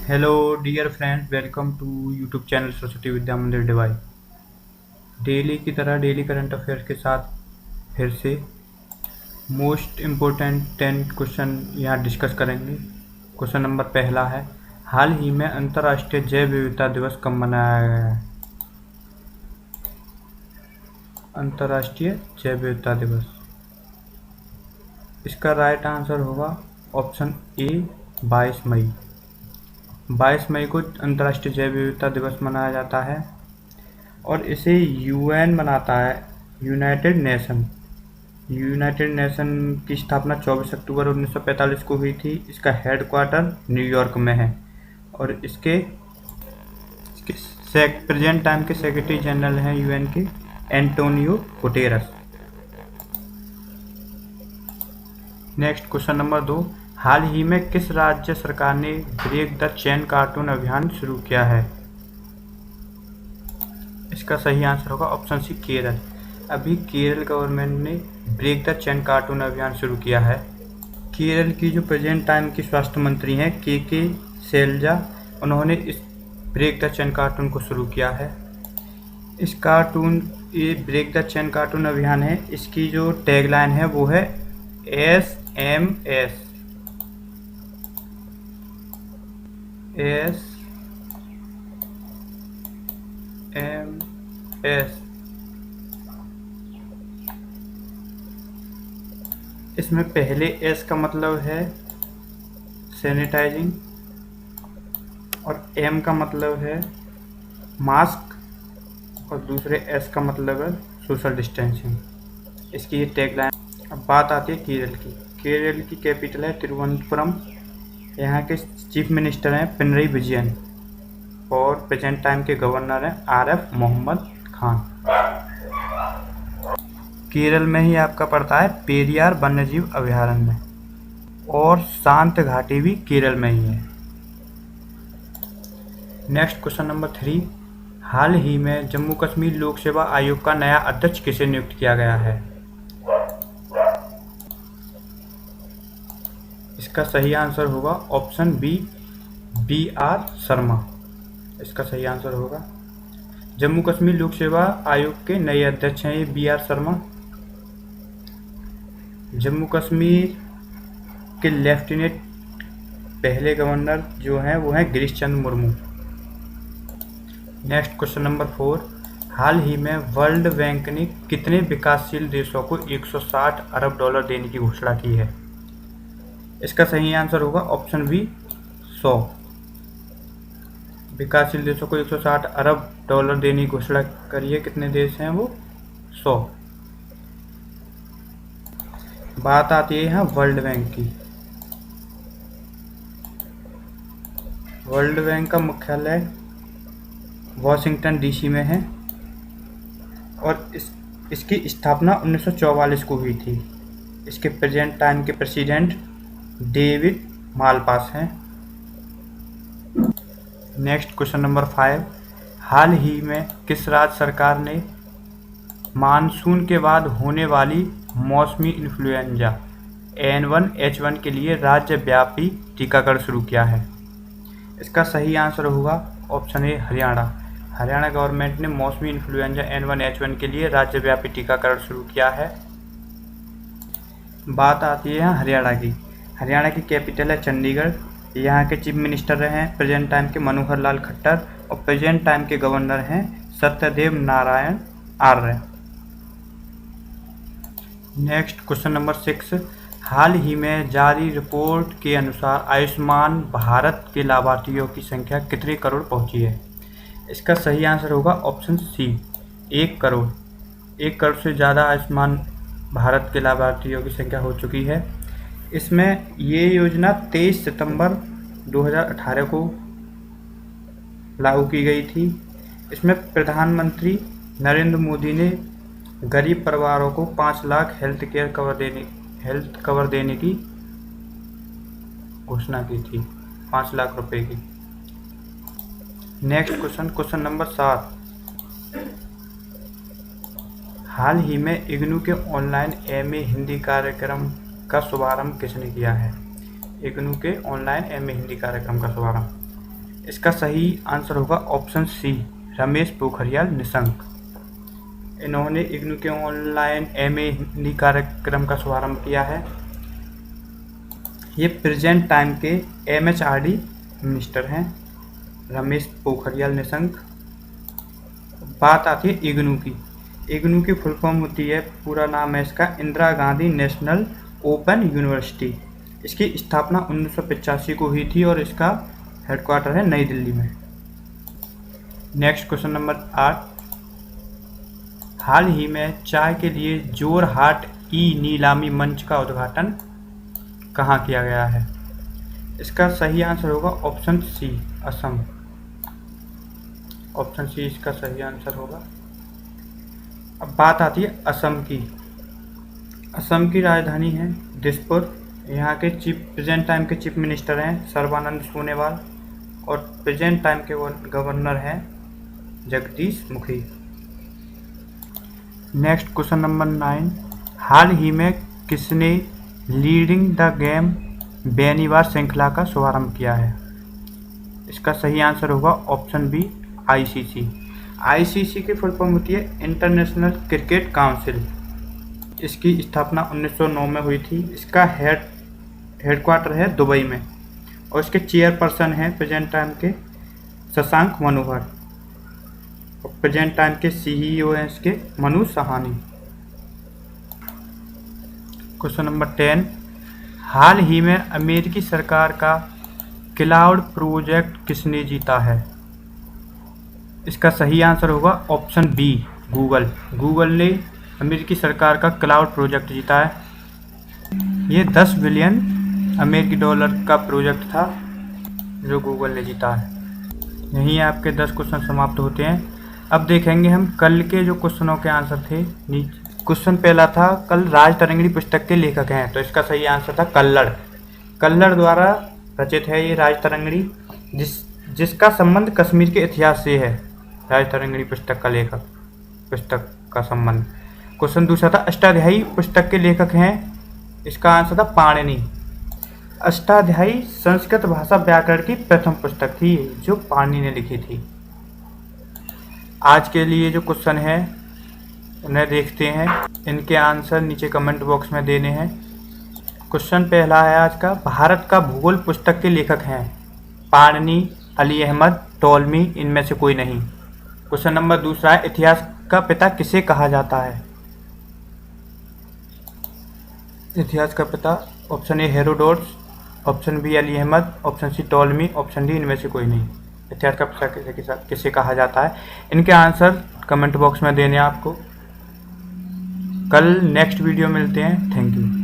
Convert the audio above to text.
Hello dear friends, welcome to YouTube channel Saraswati Vidya Mandir डिवाई। Daily की तरह डेली करंट अफेयर के साथ फिर से मोस्ट इम्पोर्टेंट 10 क्वेश्चन यहाँ डिस्कस करेंगे। क्वेश्चन नंबर पहला है, हाल ही में अंतर्राष्ट्रीय जैव विविधता दिवस कब मनाया गया है? अंतर्राष्ट्रीय जैव विविधता दिवस, इसका राइट आंसर होगा ऑप्शन ए 22 मई। 22 मई को अंतर्राष्ट्रीय जैव विविधता दिवस मनाया जाता है और इसे यूएन मनाता है। यूनाइटेड नेशन की स्थापना 24 अक्टूबर 1945 को हुई थी। इसका हेडक्वार्टर न्यूयॉर्क में है और इसके प्रेजेंट टाइम के सेक्रेटरी जनरल हैं यूएन के Antonio Guterres. Next question number 2, हाल ही में किस राज्य सरकार ने ब्रेक द चेन कार्टून अभियान शुरू किया है? इसका सही आंसर होगा ऑप्शन सी केरल। अभी केरल गवर्नमेंट ने ब्रेक द चेन कार्टून अभियान शुरू किया है। केरल की जो प्रेजेंट टाइम की स्वास्थ्य मंत्री हैं के शैलजा, उन्होंने इस ब्रेक द चेन कार्टून को शुरू किया है। इस कार्टून ये ब्रेक द चेन कार्टून अभियान है, इसकी जो टैगलाइन है वो है SMS। इसमें पहले एस का मतलब है सैनिटाइजिंग और एम का मतलब है मास्क और दूसरे एस का मतलब है सोशल डिस्टेंसिंग। इसकी ये टैगलाइन। अब बात आती है केरल की। केरल की कैपिटल है तिरुवनंतपुरम। यहाँ के चीफ मिनिस्टर हैं पिनरई विजयन और प्रेजेंट टाइम के गवर्नर हैं RF मोहम्मद खान। केरल में ही आपका पड़ता है पेरियार वन्यजीव अभयारण्य और शांत घाटी भी केरल में ही है। नेक्स्ट क्वेश्चन नंबर 3, हाल ही में जम्मू कश्मीर लोक सेवा आयोग का नया अध्यक्ष किसे नियुक्त किया गया है? इसका सही आंसर होगा ऑप्शन बी BR शर्मा। इसका सही आंसर होगा। जम्मू कश्मीर लोक सेवा आयोग के नए अध्यक्ष हैं ये BR शर्मा। जम्मू कश्मीर के लेफ्टिनेंट पहले गवर्नर जो हैं वो हैं Girish Chandra Murmu. Next question number 4, हाल ही में वर्ल्ड बैंक ने कितने विकासशील देशों को 160 अरब डॉलर देने की घोषणा की है? इसका सही आंसर होगा ऑप्शन बी 100। विकासशील देशों को 160 अरब डॉलर देने की घोषणा करी है। कितने देश हैं वो? 100। बात आती है यहाँ वर्ल्ड बैंक की। वर्ल्ड बैंक का मुख्यालय वॉशिंगटन DC में है और इसकी स्थापना 1944 को हुई थी। इसके प्रेजेंट टाइम के प्रेसिडेंट डेविड मालपास हैं। नेक्स्ट क्वेश्चन नंबर 5, हाल ही में किस राज्य सरकार ने मानसून के बाद होने वाली मौसमी इन्फ्लुएंजा N1H1 के लिए राज्यव्यापी टीकाकरण शुरू किया है? इसका सही आंसर होगा option A Haryana. Haryana government ने मौसमी इन्फ्लुएंजा N1H1 के लिए राज्यव्यापी टीकाकरण शुरू किया है। बात आती है यहाँ हरियाणा की। हरियाणा की कैपिटल है चंडीगढ़। यहाँ के चीफ मिनिस्टर रहे हैं प्रेजेंट टाइम के मनोहर लाल खट्टर और प्रेजेंट टाइम के गवर्नर हैं Satyadev Narayan Arya. Next question number 6, हाल ही में जारी रिपोर्ट के अनुसार आयुष्मान भारत के लाभार्थियों की संख्या कितने करोड़ पहुंची है? इसका सही आंसर होगा ऑप्शन सी 1 करोड़। 1 करोड़ से ज़्यादा आयुष्मान भारत के लाभार्थियों की संख्या हो चुकी है। इसमें ये योजना 23 सितंबर 2018 को लागू की गई थी। इसमें प्रधानमंत्री नरेंद्र मोदी ने गरीब परिवारों को 5 लाख हेल्थ कवर देने की घोषणा की थी, 5 लाख रुपए की। नेक्स्ट क्वेश्चन नंबर 7, हाल ही में इग्नू के ऑनलाइन MA हिंदी कार्यक्रम का शुभारंभ किसने किया है? इग्नू के ऑनलाइन MA हिंदी कार्यक्रम का शुभारंभ इसका सही आंसर होगा ऑप्शन सी, रमेश पोखरियाल निशंक। इन्होंने इग्नू के ऑनलाइन एमए हिंदी कार्यक्रम का शुभारंभ किया है। ये प्रेजेंट टाइम के एमएचआरडी मिनिस्टर हैं, रमेश पोखरियाल निशंक। बात आती है इग्नू की। इग्नू की फुल फॉर्म होती है, पूरा नाम है इसका Indira Gandhi national open university. इसकी स्थापना 1985 को हुई थी और इसका हेडक्वार्टर है नई दिल्ली में। नेक्स्ट क्वेश्चन नंबर 8, हाल ही में चाय के लिए जोरहाट ई नीलामी मंच का उद्घाटन कहाँ किया गया है? इसका सही आंसर होगा option C, Assam. Option C इसका सही आंसर होगा। अब बात आती है असम की। असम की राजधानी है दिसपुर। यहाँ के प्रेजेंट टाइम के चीफ मिनिस्टर हैं सर्बानंद सोनोवाल और प्रेजेंट टाइम के गवर्नर हैं Jagdish Mukhi. Next question number 9, हाल ही में किसने लीडिंग द गेम बेनीवार श्रृंखला का शुभारंभ किया है? इसका सही आंसर होगा ऑप्शन बी, आईसीसी। आईसीसी की फुल फॉर्म होती है इंटरनेशनल क्रिकेट काउंसिल। इसकी स्थापना 1909 में हुई थी। इसका हेडक्वार्टर है दुबई में और इसके चेयरपर्सन हैं प्रेजेंट टाइम के शशांक मनोहर और प्रेजेंट टाइम के सीईओ हैं इसके मनु सहानी। क्वेश्चन नंबर 10, हाल ही में अमेरिकी सरकार का क्लाउड प्रोजेक्ट किसने जीता है? इसका सही आंसर होगा ऑप्शन बी, गूगल। गूगल ने अमेरिकी सरकार का क्लाउड प्रोजेक्ट जीता है। ये 10 बिलियन अमेरिकी डॉलर का प्रोजेक्ट था जो गूगल ने जीता है। यहीं आपके 10 क्वेश्चन समाप्त होते हैं। अब देखेंगे हम कल के जो क्वेश्चनों के आंसर थे। क्वेश्चन पहला था, कल राजतरंगिणी पुस्तक के लेखक हैं, तो इसका सही आंसर था कल्लड़। कल्लड़ द्वारा रचित है ये राजतरंगिणी, जिसका संबंध कश्मीर के इतिहास से है। राजतरंगिणी पुस्तक का लेखक, पुस्तक का संबंध। क्वेश्चन दूसरा था, अष्टाध्यायी पुस्तक के लेखक हैं, इसका आंसर था पाणिनि। अष्टाध्यायी संस्कृत भाषा व्याकरण की प्रथम पुस्तक थी जो पाणिनि ने लिखी थी। आज के लिए जो क्वेश्चन है उन्हें देखते हैं। इनके आंसर नीचे कमेंट बॉक्स में देने हैं। क्वेश्चन पहला है आज का, भारत का भूगोल पुस्तक के लेखक हैं पाणिनि, अली अहमद, टॉलमी, इनमें से कोई नहीं। क्वेश्चन नंबर दूसरा है, इतिहास का पिता किसे कहा जाता है? इतिहास का पिता option A Herodotus, option B Ali Ahmad, option C Ptolemy, option D इनमें से कोई नहीं। इतिहास का पिता किसे कहा जाता है? इनके आंसर कमेंट बॉक्स में देने आपको। कल नेक्स्ट वीडियो मिलते हैं। Thank you.